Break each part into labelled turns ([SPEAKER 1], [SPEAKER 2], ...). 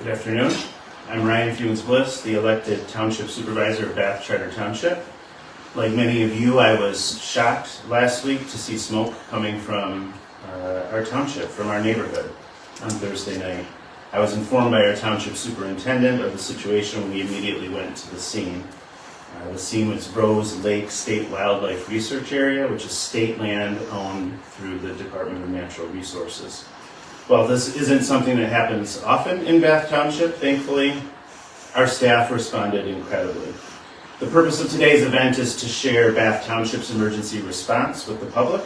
[SPEAKER 1] Good afternoon. I'm Ryan Funes-Bliss, the elected Township Supervisor of Bath Charter Township. Like many of you, I was shocked last week to see smoke coming from our township, from our neighborhood on Thursday night. I was informed by our Township Superintendent of the situation when we immediately went to the scene. The scene was Rose Lake State Wildlife Research Area, which is state land owned through the Department of Natural Resources. While this isn't something that happens often in Bath Township, thankfully, our staff responded incredibly. The purpose of today's event is to share Bath Township's emergency response with the public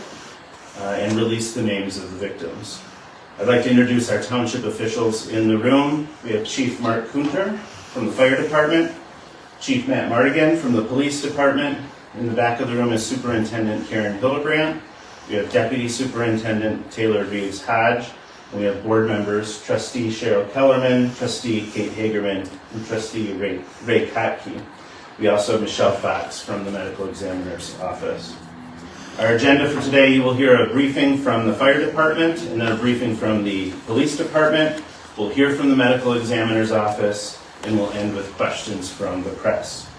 [SPEAKER 1] and release the names of the victims. I'd like to introduce our township officials in the room. We have Chief Mark Kunter from the Fire Department, Chief Matt Mardigan from the Police Department. In the back of the room is Superintendent Karen Hildebrandt. We have Deputy Superintendent Taylor Reeves Hodge. And we have board members, Trustee Cheryl Kellerman, Trustee Kate Hagerman, and Trustee Ray Kotke. We also have Michelle Fox from the Medical Examiner's Office. Our agenda for today, you will hear a briefing from the Fire Department and then a briefing from the Police Department. We'll hear from the Medical Examiner's Office, and we'll end with questions from the press.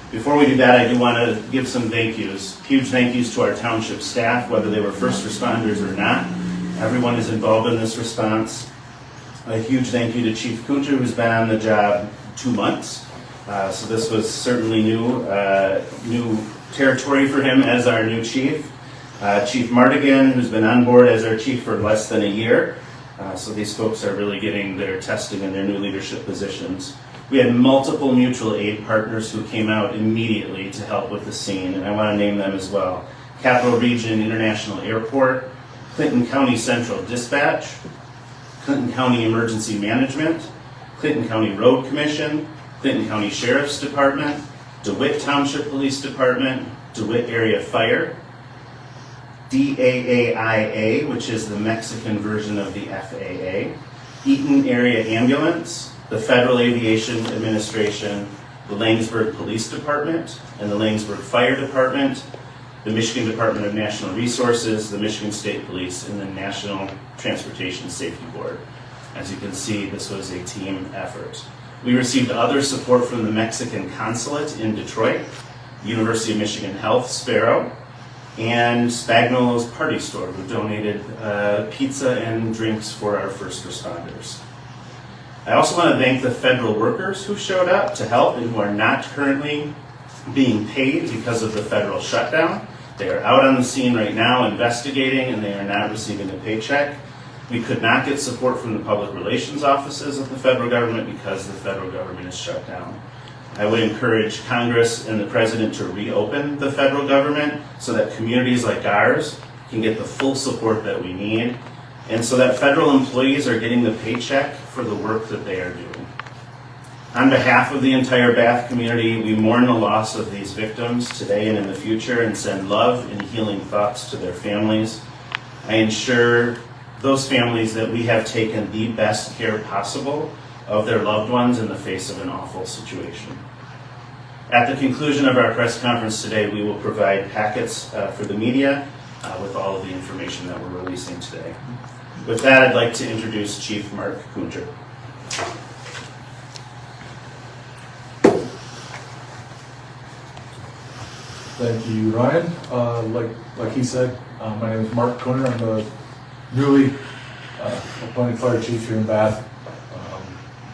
[SPEAKER 1] Before we do that, I do want to give some thank yous. Huge thank yous to our township staff, whether they were first responders or not. Everyone is involved in this response. A huge thank you to Chief Kunter, who's been on the job 2 months. So this was certainly new territory for him as our new chief. Chief Mardigan, who's been on board as our chief for less than a year. So these folks are really getting their testing in their new leadership positions. We had multiple mutual aid partners who came out immediately to help with the scene, and I want to name them as well. Capital Region International Airport, Clinton County Central Dispatch, Clinton County Emergency Management, Clinton County Road Commission, Clinton County Sheriff's Department, DeWitt Township Police Department, DeWitt Area Fire, DAAIA, which is the Mexican version of the FAA, Eaton Area Ambulance, the Federal Aviation Administration, the Langsburg Police Department, and the Langsburg Fire Department, the Michigan Department of National Resources, the Michigan State Police, and the National Transportation Safety Board. As you can see, this was a team effort. We received other support from the Mexican Consulate in Detroit, University of Michigan Health, Sparrow, and Spagnolo's Party Store, who donated pizza and drinks for our first responders. I also want to thank the federal workers who showed up to help and who are not currently being paid because of the federal shutdown. They are out on the scene right now investigating, and they are not receiving a paycheck. We could not get support from the public relations offices of the federal government because the federal government is shut down. I would encourage Congress and the President to reopen the federal government so that communities like ours can get the full support that we need, and so that federal employees are getting the paycheck for the work that they are doing. On behalf of the entire Bath community, we mourn the loss of these victims today and in the future and send love and healing thoughts to their families. I ensure those families that we have taken the best care possible of their loved ones in the face of an awful situation. At the conclusion of our press conference today, we will provide packets for the media with all of the information that we're releasing today. With that, I'd like to introduce Chief Mark Kunter.
[SPEAKER 2] Thank you, Ryan. Like he said, my name is Mark Kunter. I'm the newly appointed fire chief here in Bath.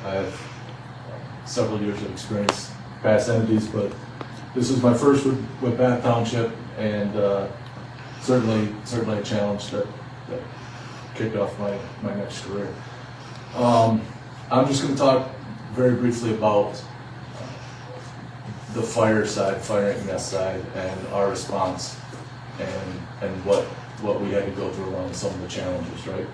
[SPEAKER 2] I have several years of experience past entities, but this is my first with Bath Township, and certainly a challenge that kicked off my next career. I'm just going to talk very briefly about the fire side, fire and EMS side, and our response, and what we had to go through along with some of the challenges, right?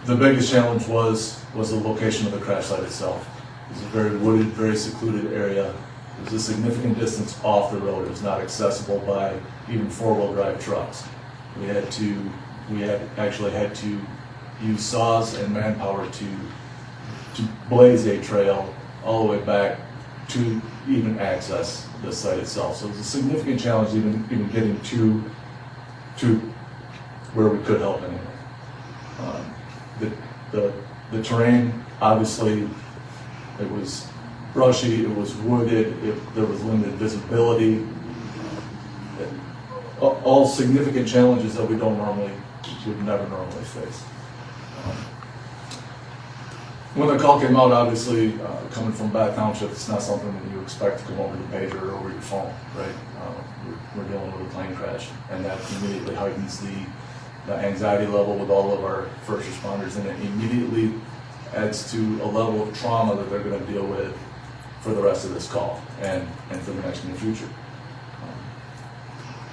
[SPEAKER 2] The biggest challenge was the location of the crash site itself. It was a very wooded, very secluded area. It was a significant distance off the road. It was not accessible by even four-wheel drive trucks. We actually had to use saws and manpower to blaze a trail all the way back to even access the site itself. So it was a significant challenge even getting to where we could help anyone. The The terrain, obviously, it was brushy, it was wooded, there was limited visibility. All significant challenges that would never normally face. When the call came out, obviously, coming from Bath Township, it's not something that you expect to come over the pager or over your phone, right? We're dealing with a plane crash, and that immediately heightens the anxiety level with all of our first responders, and it immediately adds to a level of trauma that they're going to deal with for the rest of this call and for the next near future.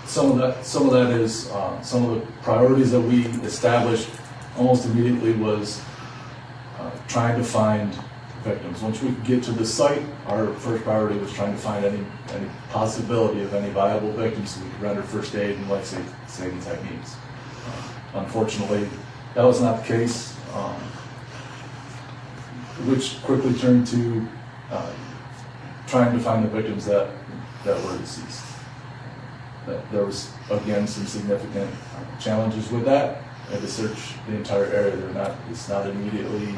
[SPEAKER 2] Some of that is some of the priorities that we established almost immediately was trying to find victims. Once we get to the site, our first priority was trying to find any possibility of any viable victims so we could render first aid and life-saving techniques. Unfortunately, that was not the case, which quickly turned to trying to find the victims that were deceased. There was, again, some significant challenges with that. We had to search the entire area. It's not immediately,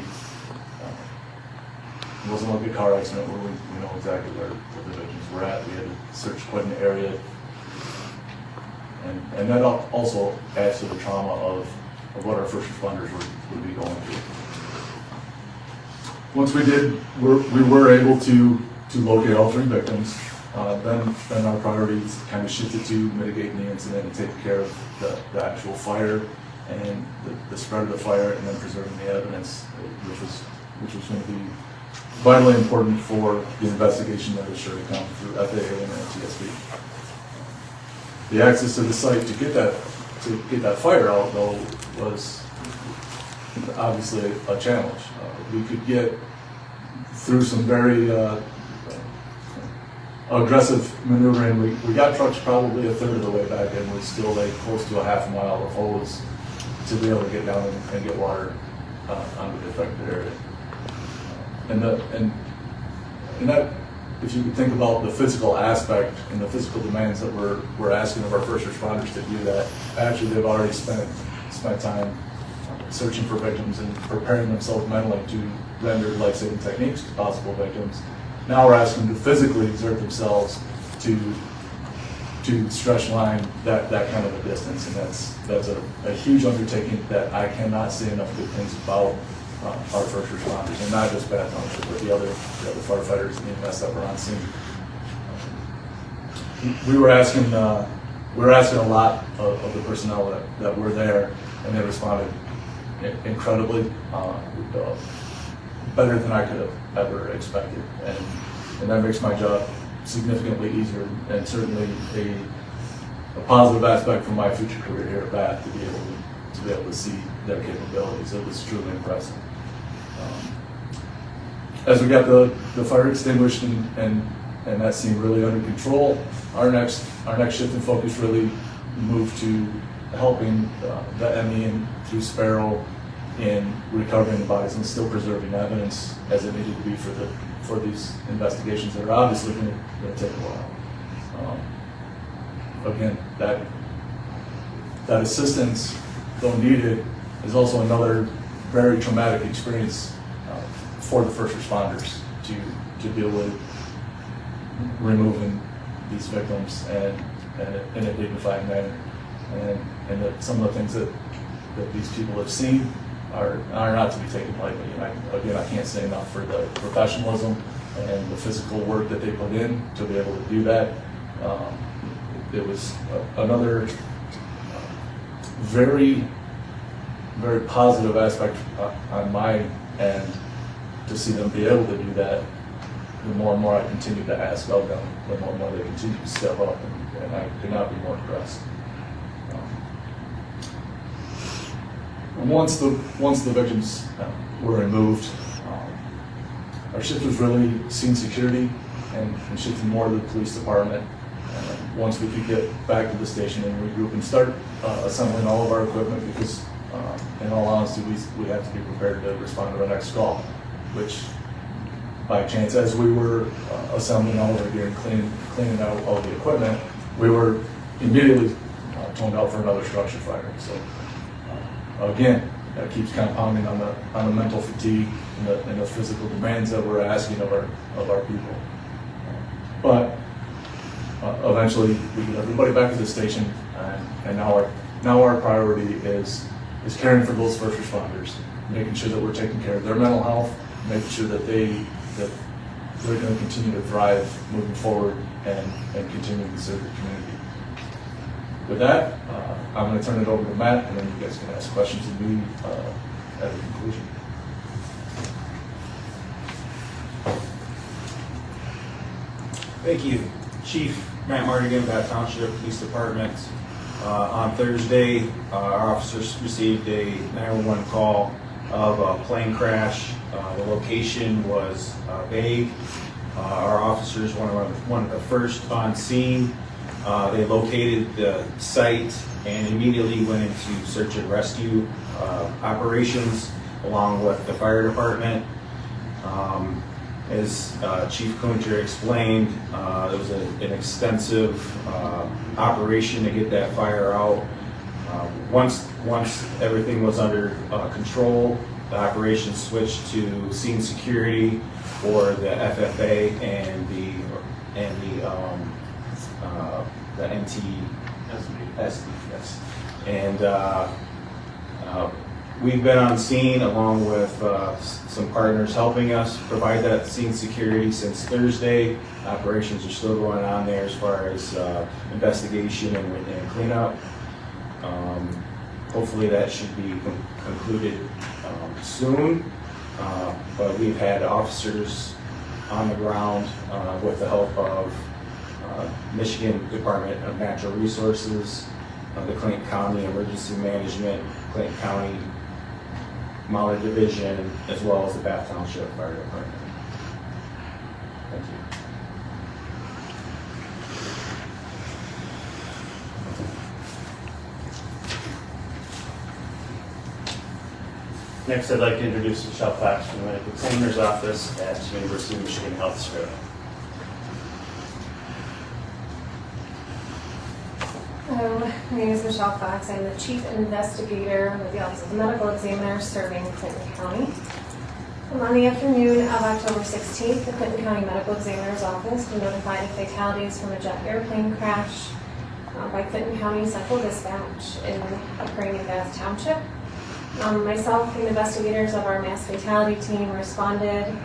[SPEAKER 2] it wasn't like a car accident where we know exactly where the victims were at. We had to search quite an area. And that also adds to the trauma of what our first responders would be going through. Once we were able to locate all 3 victims, then our priorities kind of shifted to mitigating the incident and taking care of the actual fire and the spread of the fire, and then preserving the evidence, which was going to be vitally important for the investigation that is sure to come through FAA and NTSB. The access to the site to get that fire out, though, was obviously a challenge. We could get through some very aggressive maneuvering. We got trucks probably a third of the way back, and we still laid close to a half mile of hose to be able to get down and get water onto the affected area. And that, if you think about the physical aspect and the physical demands that we're asking of our first responders to do that, actually they've already spent time searching for victims and preparing themselves mentally to render life-saving techniques to possible victims. Now we're asking them to physically exert themselves to stretch line that kind of a distance, and that's a huge undertaking that I cannot say enough good things about our first responders, and not just Bath Township, but the other firefighters and EMS that were on scene. We were asking a lot of the personnel that were there, and they responded incredibly, better than I could have ever expected, and that makes my job significantly easier, and certainly a positive aspect for my future career here at Bath to be able to see their capabilities. It was truly impressive. As we got the fire extinguished and that seemed really under control, our next shift in focus really moved to helping the ME and through Sparrow in recovering the bodies and still preserving evidence as it needed to be for these investigations that are obviously going to take a while. Again, that assistance, though needed, is also another very traumatic experience for the first responders to deal with removing these victims and in a dignified manner, and that some of the things that these people have seen are not to be taken lightly. And I can't say enough for the professionalism and the physical work that they put in to be able to do that. It was another very, very positive aspect on my end to see them be able to do that. The more and more I continue to ask of them, the more and more they continue to step up, and I could not be more impressed. Once the victims were removed, our shift was really scene security and shifting more to the police department. Once we could get back to the station and regroup and start assembling all of our equipment, because in all honesty, we have to be prepared to respond to our next call, which by chance, as we were assembling all of our gear and cleaning out all the equipment, we were immediately toned out for another structure fire. So again, that keeps compounding on the mental fatigue and the physical demands that we're asking of our people. But eventually we get everybody back to the station, and now our priority is caring for those first responders, making sure that we're taking care of their mental health, making sure that they're going to continue to thrive moving forward and continue to serve the community. With that, I'm going to turn it over to Matt, and then you guys can ask questions of me at the conclusion.
[SPEAKER 3] Thank you. Chief Matt Mardigan, Bath Township Police Department. On Thursday, our officers received a 911 call of a plane crash. The location was vague. Our officers, one of the first on scene, they located the site and immediately went into search and rescue operations along with the fire department. As Chief Kunter explained, there was an extensive operation to get that fire out. Once everything was under control, the operation switched to scene security for the FFA and the NTSB, yes. And we've been on scene along with some partners helping us provide that scene security since Thursday. Operations are still going on there as far as investigation and cleanup. Hopefully that should be concluded soon. But we've had officers on the ground with the help of Michigan Department of Natural Resources, the Clinton County Emergency Management, Clinton County Mounted Division, as well as the Bath Township Fire Department. Thank you.
[SPEAKER 1] Next, I'd like to introduce Michelle Fox from the Medical Examiner's Office at University of Michigan Health Script.
[SPEAKER 4] Hello, my name is Michelle Fox. I'm the Chief Investigator with the Office of the Medical Examiner serving Clinton County. On the afternoon of October 16th, the Clinton County Medical Examiner's Office was notified of fatalities from a jet airplane crash by Clinton County Central Dispatch occurring in Bath Township. Myself and investigators of our mass fatality team responded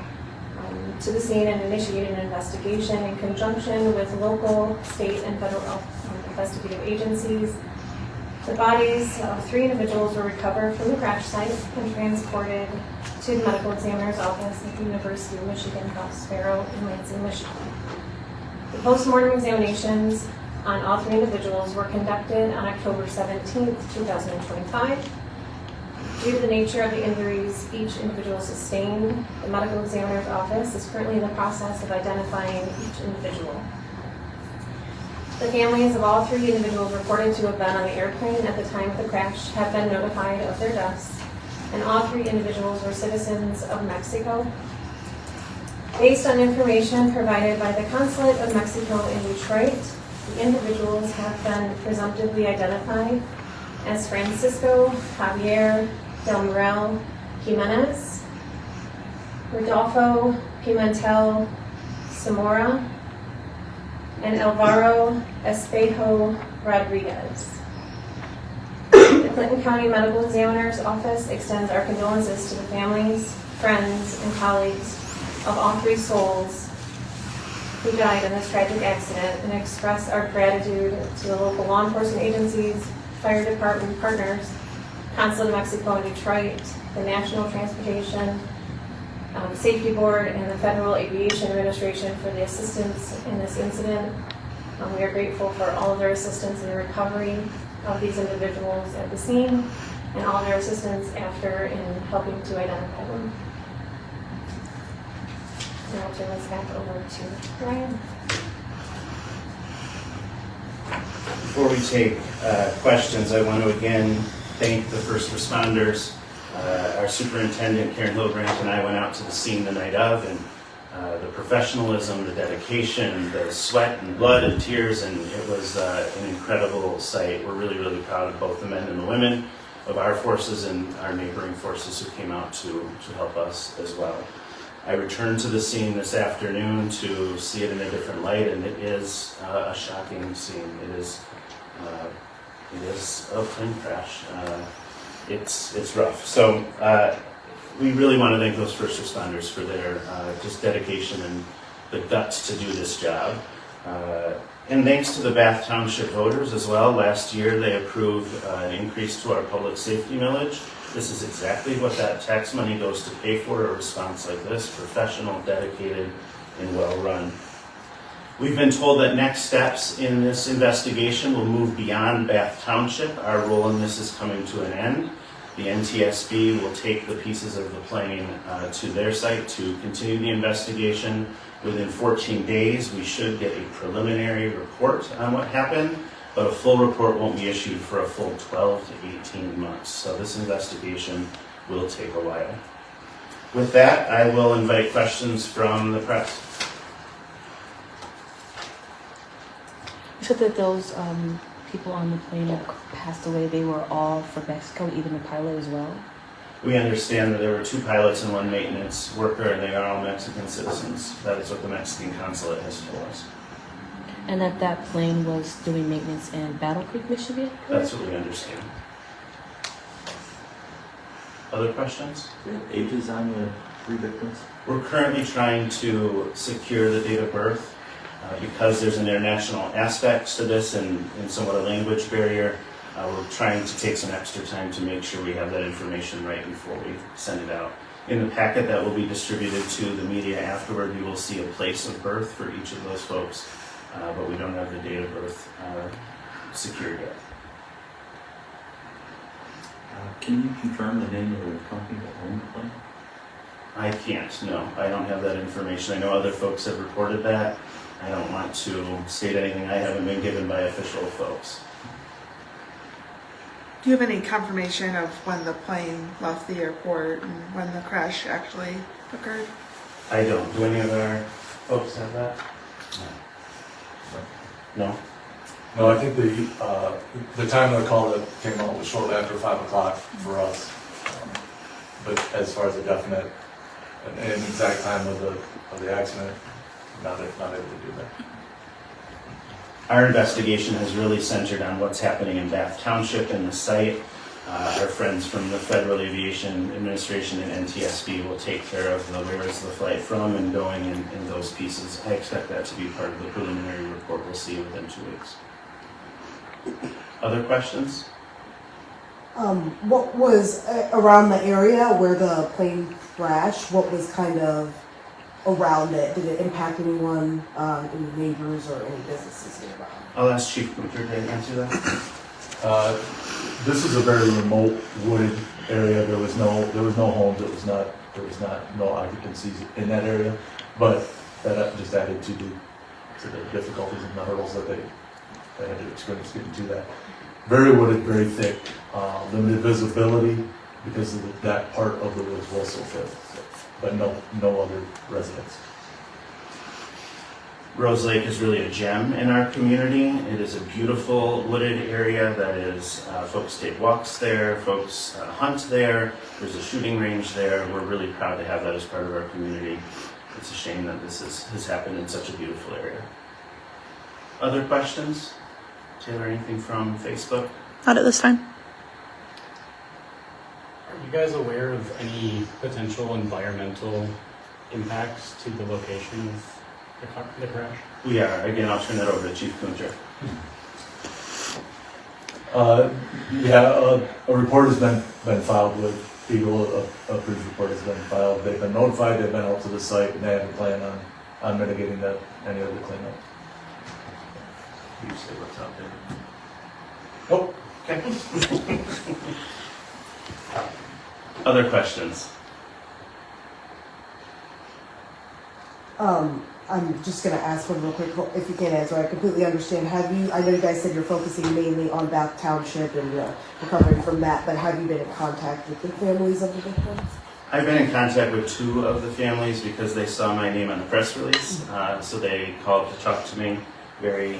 [SPEAKER 4] to the scene and initiated an investigation in conjunction with local, state, and federal investigative agencies. The bodies of 3 individuals were recovered from the crash site and transported to the medical examiner's office at the University of Michigan Health Sparrow in Lansing, Michigan. The post-mortem examinations on all 3 individuals were conducted on October 17th, 2025. Due to the nature of the injuries each individual sustained, the medical examiner's office is currently in the process of identifying each individual. The families of all 3 individuals reported to have been on the airplane at the time of the crash have been notified of their deaths, and all 3 individuals were citizens of Mexico. Based on information provided by the Consulate of Mexico in Detroit, the individuals have been presumptively identified as Francisco Javier Del Morel Jimenez, Rodolfo Pimentel Zamora, and Alvaro Espejo Rodriguez. The Clinton County Medical Examiner's Office extends our condolences to the families, friends, and colleagues of all 3 souls who died in this tragic accident and express our gratitude to the local law enforcement agencies, fire department partners, Consulate of Mexico in Detroit, the National Transportation Safety Board, and the Federal Aviation Administration for the assistance in this incident. We are grateful for all of their assistance in the recovery of these individuals at the scene and all of their assistance after in helping to identify them. And I'll turn this back over to Ryan.
[SPEAKER 1] Before we take questions, I want to again thank the first responders. Our superintendent, Karen Hildebrandt, and I went out to the scene the night of, and the professionalism, the dedication, the sweat and blood and tears, and it was an incredible sight. We're really, really proud of both the men and the women. of our forces and our neighboring forces who came out to help us as well. I returned to the scene this afternoon to see it in a different light, and it is a shocking scene. It is a plane crash. It's rough. So we really want to thank those first responders for their just dedication and the guts to do this job. And thanks to the Bath Township voters as well. Last year they approved an increase to our public safety millage. This is exactly what that tax money goes to pay for a response like this: professional, dedicated, and well-run. We've been told that next steps in this investigation will move beyond Bath Township. Our role in this is coming to an end. The NTSB will take the pieces of the plane to their site to continue the investigation. Within 14 days, we should get a preliminary report on what happened, but a full report won't be issued for a full 12 to 18 months. So this investigation will take a while. With that, I will invite questions from the press.
[SPEAKER 5] You said that those people on the plane that passed away, they were all from Mexico, even the pilot as well?
[SPEAKER 1] We understand that there were 2 pilots and 1 maintenance worker, and they are all Mexican citizens. That is what the Mexican consulate has told us.
[SPEAKER 5] And that plane was doing maintenance in Battle Creek, Michigan?
[SPEAKER 1] That's what we understand. Other questions?
[SPEAKER 6] Ages on the 3 victims?
[SPEAKER 1] We're currently trying to secure the date of birth because there's an international aspect to this and somewhat a language barrier. We're trying to take some extra time to make sure we have that information right before we send it out. In the packet that will be distributed to the media afterward, you will see a place of birth for each of those folks, but we don't have the date of birth secured yet.
[SPEAKER 6] Can you confirm the name of the company that owned the plane?
[SPEAKER 1] I can't, no. I don't have that information. I know other folks have reported that. I don't want to state anything I haven't been given by official folks.
[SPEAKER 7] Do you have any confirmation of when the plane left the airport and when the crash actually occurred?
[SPEAKER 1] I don't. Do any of our folks have that? No?
[SPEAKER 2] No, I think the time of the call that came out was shortly after 5 o'clock for us. But as far as the definite and exact time of the accident, not able to do that.
[SPEAKER 1] Our investigation has really centered on what's happening in Bath Township and the site. Our friends from the Federal Aviation Administration and NTSB will take care of the where is the flight from and going in those pieces. I expect that to be part of the preliminary report we'll see within 2 weeks. Other questions?
[SPEAKER 8] What was around the area where the plane crashed? What was kind of around it? Did it impact anyone, any neighbors or any businesses nearby?
[SPEAKER 1] I'll ask Chief Winter to answer that.
[SPEAKER 2] This is a very remote wooded area. There was no homes. There was not no occupancies in that area, but that just added to the difficulties and the hurdles that they had to experience getting to that. Very wooded, very thick, limited visibility because of that part of the woods was so thick, but no other residents.
[SPEAKER 1] Rose Lake is really a gem in our community. It is a beautiful wooded area that is, folks take walks there, folks hunt there, there's a shooting range there. We're really proud to have that as part of our community. It's a shame that this has happened in such a beautiful area. Other questions? Taylor, anything from Facebook?
[SPEAKER 9] Not at this time.
[SPEAKER 10] Are you guys aware of any potential environmental impacts to the location of the crash?
[SPEAKER 1] We are. Again, I'll turn that over to Chief Kunter.
[SPEAKER 2] A report has been filed with Eagle. A brief report has been filed. They've been notified. They've been out to the site, and they have a plan on mitigating that any other cleanup.
[SPEAKER 1] You say what's out there.
[SPEAKER 2] Oh,
[SPEAKER 1] Okay. Other questions?
[SPEAKER 8] I'm just going to ask one real quick, if you can't answer. I completely understand. I know you guys said you're focusing mainly on Bath Township and recovering from that, but have you been in contact with the families of the victims?
[SPEAKER 1] I've been in contact with 2 of the families because they saw my name on the press release, so they called to talk to me. Very,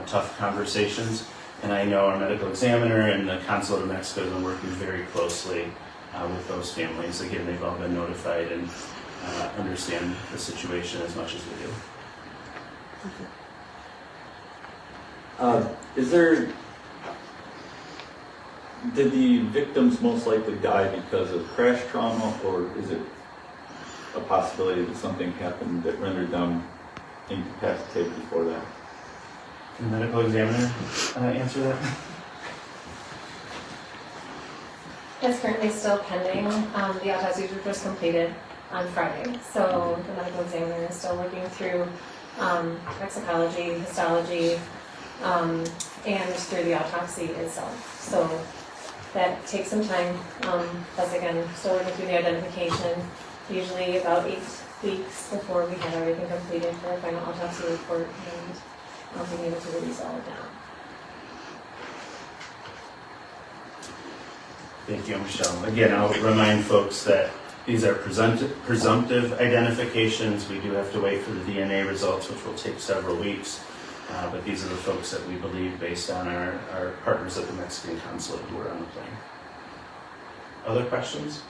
[SPEAKER 1] tough conversations. And I know our medical examiner and the Consulate of Mexico have been working very closely with those families. Again, they've all been notified and understand the situation as much as we do.
[SPEAKER 6] Did the victims most likely die because of crash trauma, or is it a possibility that something happened that rendered them incapacitated before that?
[SPEAKER 1] Can the medical examiner answer that?
[SPEAKER 4] It's currently still pending. The autopsy was just completed on Friday, so the medical examiner is still looking through toxicology, histology, and through the autopsy itself. So that takes some time. Plus, again, still working through the identification. Usually about 8 weeks before we have everything completed for a final autopsy report and being able to release all of that.
[SPEAKER 1] Thank you, Michelle. Again, I'll remind folks that these are presumptive identifications. We do have to wait for the DNA results, which will take several weeks. But these are the folks that we believe, based on our partners at the Mexican consulate, who are on the plane. Other questions?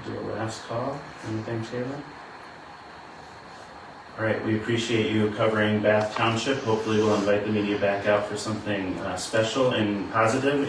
[SPEAKER 1] Do a last call. Anything, Taylor? All right, we appreciate you covering Bath Township. Hopefully we'll invite the media back out for something special and positive.